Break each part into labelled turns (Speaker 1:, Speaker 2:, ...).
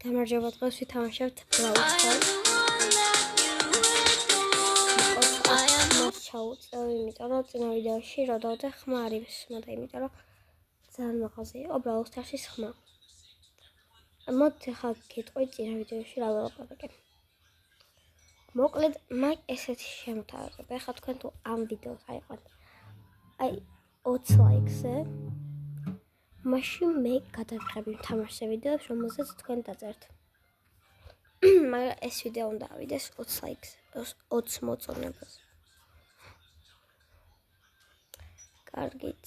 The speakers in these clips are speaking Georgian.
Speaker 1: გამარჯობა, დღეს ვითამაშებთ Brawl Stars. ჩაუწევ, იმიტომ რომ წინა ვიდეოში როდავდე ხმა არის, მაგრამ იმიტომ რომ ძალიან მაღაზია იყო Brawl Stars-ის ხმა. მოდით ახლა გეტყვით წინა ვიდეოში რა ველაპარაკე. მოკლედ, მაგ ესეთი შემოთავაზება. ახლა თქვენ თუ ამ ვიდეოს აიყვანთ აი 20 ლაიქზე, მაშინ მე გადავიღები თამაშზე ვიდეოს, რომელზეც თქვენ დაწერთ. მაგრამ ეს ვიდეო უნდა ავიდეს 20 ლაიქზე, 20 მოწონებას. კარგით.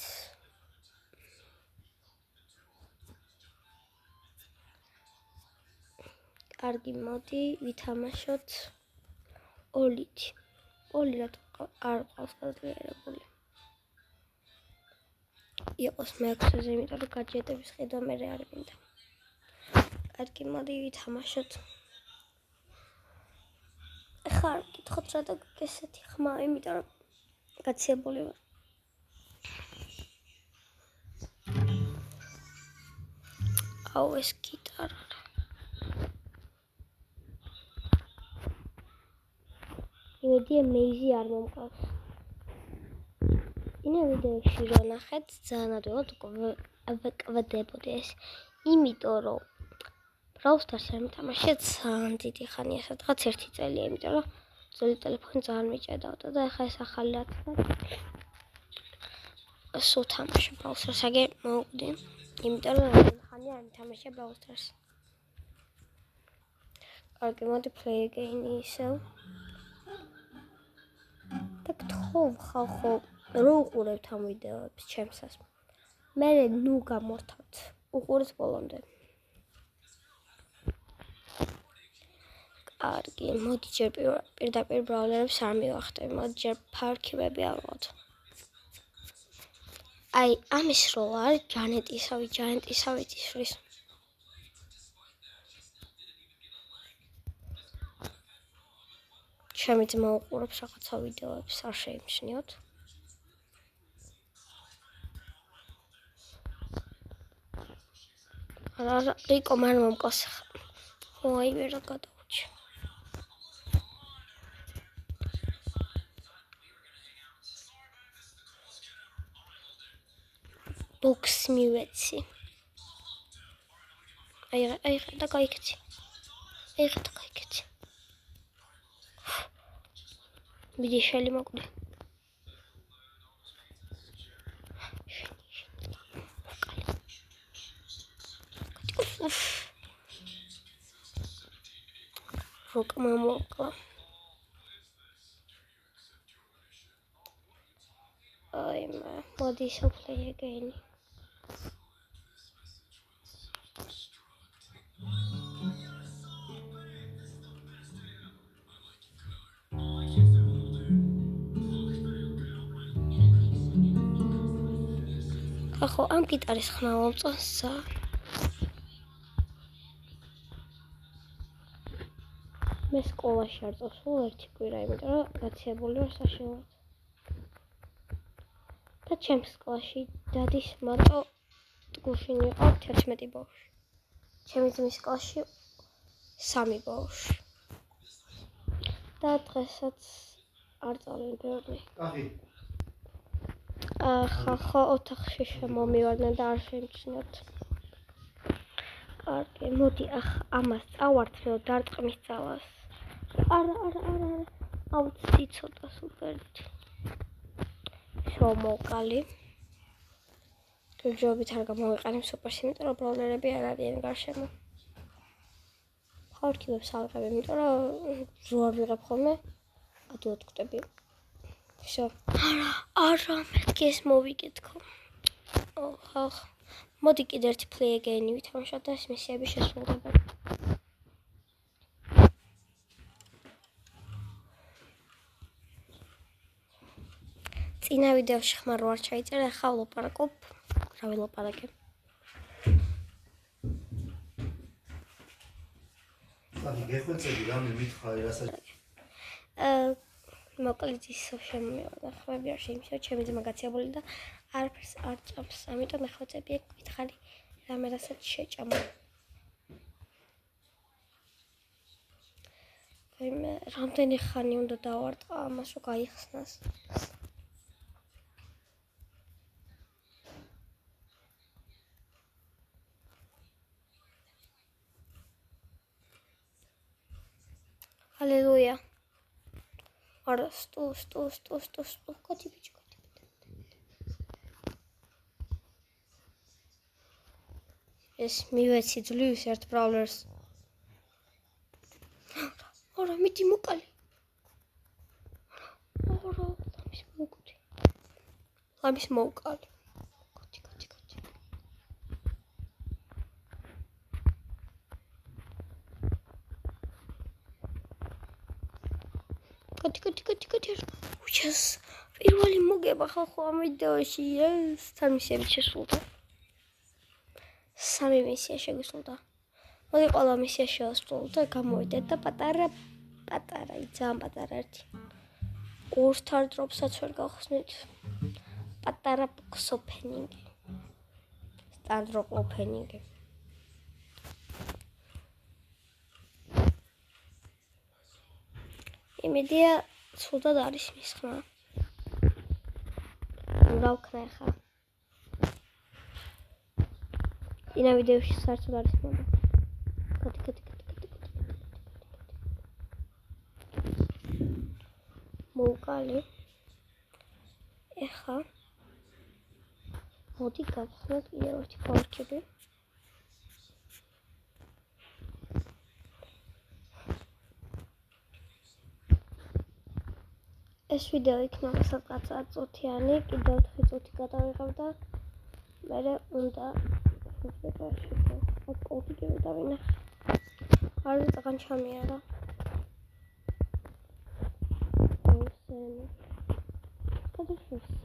Speaker 1: კარგი, მოდი ვითამაშოთ ოლით. ოლი რა არ ყავს გადაიერებული. იყოს მე-6-ზე, იმიტომ რომ გაჯეტების ყიდვა მე არ მინდა. კარგი, მოდი ვითამაშოთ. ახლა არ გითხოთ რა და ესეთი ხმა, იმიტომ რომ გაცილებული ვარ. აუ ეს გიტარა. იმედია მეიზი არ მომყავს. წინა ვიდეოში რო ნახეთ, ძალიან ადვილად ვკვდებოდი ეს, იმიტომ რომ Brawl Stars-ი მითამაშე ძალიან დიდი ხანია, სადღაც 1 წელია, იმიტომ რომ ძველი ტელეფონი ძალიან მიჭედავდა და ახლა ეს ახალი რაცნა სულ თამაშობ Brawl Stars-ს, აგერ მოვუკვდი, იმიტომ რომ ხანია არ მითამაშე Brawl Stars-ს. კარგი, მოდი play again ისევ. და გთხოვ ხალხო, რო უყურებთ ამ ვიდეოებს ჩემსას. მე ნუ გამორთავთ, უყურეთ ბოლომდე. კარგი, მოდი ჯერ პირდაპირ ბრაულერებს არ მივახტები, მოდი ჯერ ფარქივები ავიღოთ. აი, ამის როლა არის ჯანეტისავით ისვრის. ჩემი ძმა უყურებს რაღაცა ვიდეოებს, არ შეიმჩნიოთ. რიკო მან მომყავს. აი ვერ გადავუჩი. ბოქს მივეცი. აი და გაიქცი. მიდი შელი მოკვდი. როკმა მოკლა. აი მოდი play again. ახო ამ გიტარის ხმა მომწონს ძალიან. მე სკოლაში არ წავ სულ 1 კვირა, იმიტომ რომ გაცილებული ვარ საშინლად. და ჩემს სკოლაში დადის მარტო გუშინი იყო 11 ბავშვი. ჩემი ძმის სკოლაში 3 ბავშვი. და დღესაც არ წავენ ბევრი. ხახო ოთახში შემომივარდნენ და არ შეიმჩნიოთ. კარგი, მოდი ამას წავართმევ დარტყმის ძალას. არა. აუცი ცოტა სუპერით. შომოკალი. ჯობით არ გამოვიყენებ სუპერს, იმიტომ რომ ბრაულერები არ არიან გარშემო. ფარქივებს ავიღებ, იმიტომ რომ ზოარ ვიღებ ხოლმე, ადვილად გვტები. Всё. არა, მეთქი ეს მოვიგეთქო. ოხ. მოდი კიდე ერთი play again ვითამაშოთ და ეს მისიები შესრულდება. წინა ვიდეოში ხმა რო არ ჩაიწერა, ახლა ვლაპარაკობ. რა ველაპარაკებ?
Speaker 2: აი, გეხვეწები რამე მითხარი, რასაც
Speaker 1: მოკლედ ისევ შემომივარდა, ხმები არ შეიმჩნევა, ჩემი ძმა გაცილებული და არაფერს არ ჭამს, ამიტომ ეხვეწები გითხარი რამე რასაც შეჭამა. ვაიმე, რამდენი ხანი უნდა დავარტყა ამას, რომ გაიხსნას. Halleluja. არა, სტო. კოთი ბიჭი, კოთი. ეს მივეცი ძლივს ერთ ბრავლერს. არა, მიდი მოკალი. არა, ლამის მოკალი. კოთი. კოთი. უჩას, პირველი მოგება ხალხო ამ ვიდეოში. ეს თან მისიები შესულდა. 3 მისია შეგვისულდა. მოდი ყველა მისია შევასრულოთ და გამოვიდეთ და პატარა, ძალიან პატარა ერთი. ორ სტარდროპსაც ვერ გავხსნით. პატარა box opening-ი. სტარდროპ opening-ი. იმედია სულდად არის მის ხმა. რა ვქნა ხა? ინა ვიდეოში საერთოდ არის მოდი. კოთი. მოვკალი. ეხა მოდი გავხსნათ კიდევ ერთი პორკები. ეს ვიდეო იქნება სადღაც 10 წუთიანი, კიდევ 4 წუთი გადავიღებ და მერე უნდა კოთიკები დავინახე. არის წაღან ჩამიარა.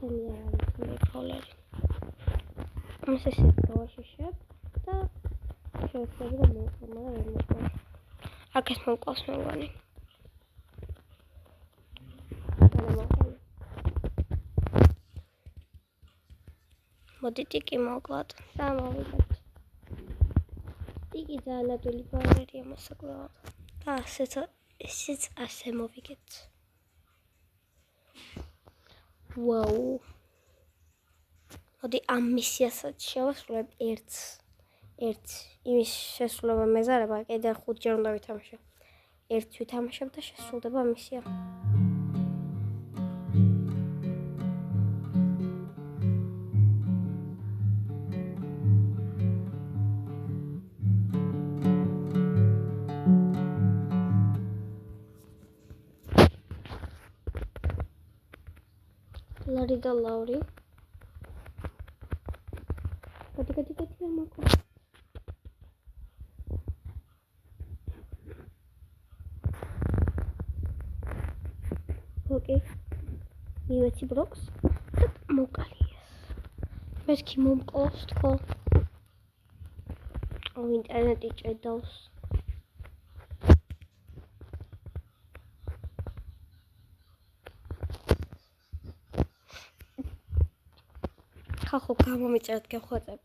Speaker 1: სენი არის მეკოლერი. ამას ესე გავაშიშებ და შევეცდები და მოვყვა, მაგრამ ვერ მოვყვა. აქ ეს მოვყავს მეგონი. მოდი ტიკი მოვკლათ და მოვიდეთ. ტიკი ძალიან ადვილი ბარერია მოსაკლავად. და ესეც ასე მოვიგეთ. ვაუ. მოდი ამ მისიასაც შევასრულებ ერთს. იმის შესრულება მეზარება, კიდევ 5 ჯერ უნდა ვითამაშო. ერთს ვითამაშებ და შესრულდება მისია. ლარი და ლაური. კოთი მოკო. ოკეი. მივეცი ბროქს და მოკალი ეს. მესკი მომყავს თქო. ინტერნეტი ჭედავს. ხალხო გამომიწერეთ გეხვეწებ.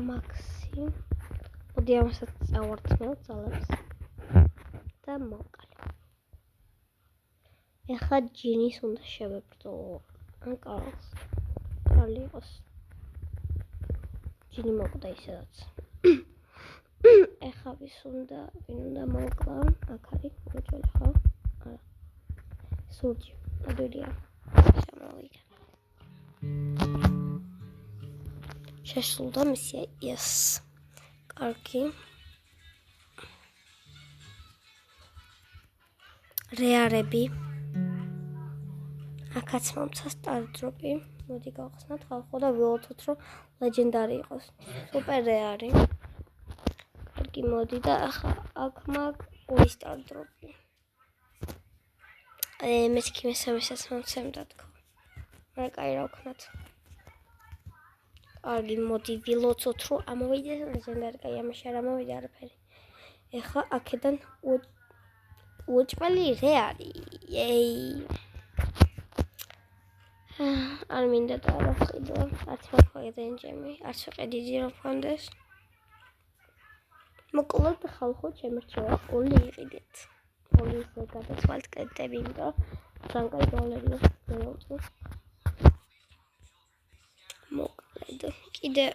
Speaker 1: მაქსი. მოდი ამასაც წავართმევ ძალებს. და მოვკალი. ეხლა ჯინის უნდა შევებრძოლო. ან კარლს. კარლი იყოს. ჯინი მოკვდა ისედაც. ეხლა ვის უნდა მოვკლა? აქ არის მოჭრილი ხო? არა. სურჯი. ადვილია. შემოვიდა. შესრულდა მისია yes. კარგი. რეარები. აქაც მომცა სტარდროპი. მოდი გავხსნათ ხალხო და ვილოცოთ რომ ლეგენდარი იყოს. სუპერ რეარი. კარგი მოდი და ახლა აქ მაგ ორი სტარდროპი. მესკი მესამესაც მომცემდა თქო. რა კაი რა ვქნათ. კარგი მოდი ვილოცოთ რომ ამოვიდეს ლეგენდარი. კაი ამაში არ ამოვიდა არაფერი. ეხლა აქედან უჭმელი რეარი. ეი. არ მინდა და არ ვყიდო. არც მაგალითად ჯემი, არც ვიყიდი რომ ფონდეს. მოკლედ ხალხო შემერჩევა ორი იყიდეთ. ორი ისე გადაცვალთ კრედიტები, იმიტომ რომ კაი გავლენია დაუწევ. მოკლედ კიდე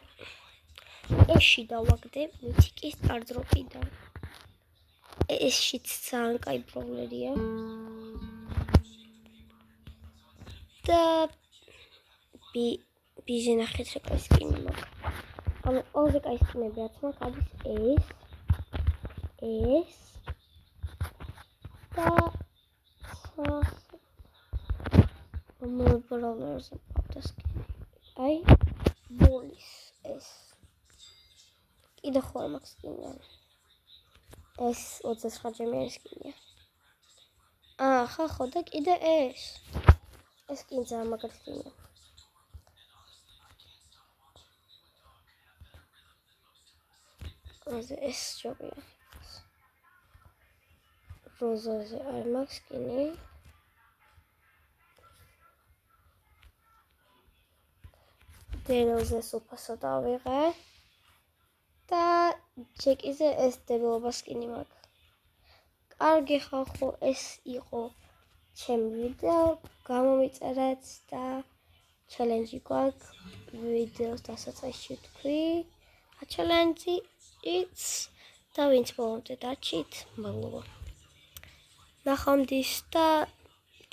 Speaker 1: ეში დავაგდე მითიკის სტარდროპიდან. ეშიც ძალიან კაი პრობლემია. და ბიჟი ნახეთ რა კაი სკინი მაქვს. ანუ ოზე კაი სკინები რაც მაქვს არის ეს და more brawlers about the skin. აი ბოლის ეს კიდე ხო მაქვს სკინი. ეს 29 ჯემიანი სკინია. ხო და კიდე ეს სკინი ძალიან მაგარი სკინია. ეს ჯობია. როზაზე არ მაქვს სკინი. დელოზე სუფასო დავიღე. და ჯეკიზე ეს დებილობა სკინი მაქვს. კარგი ხალხო, ეს იყო ჩემი ვიდეო. გამომიწერეთ და ჩელენჯი გვაქვს. ვიდეოს დასაწყისში თქვი. ჩელენჯი იც და ვინც ბოლომდე დაჩით, მადლობა. ნახვამდის და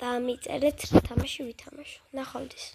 Speaker 1: დამიწერეთ რა თამაში ვითამაშო. ნახვამდის.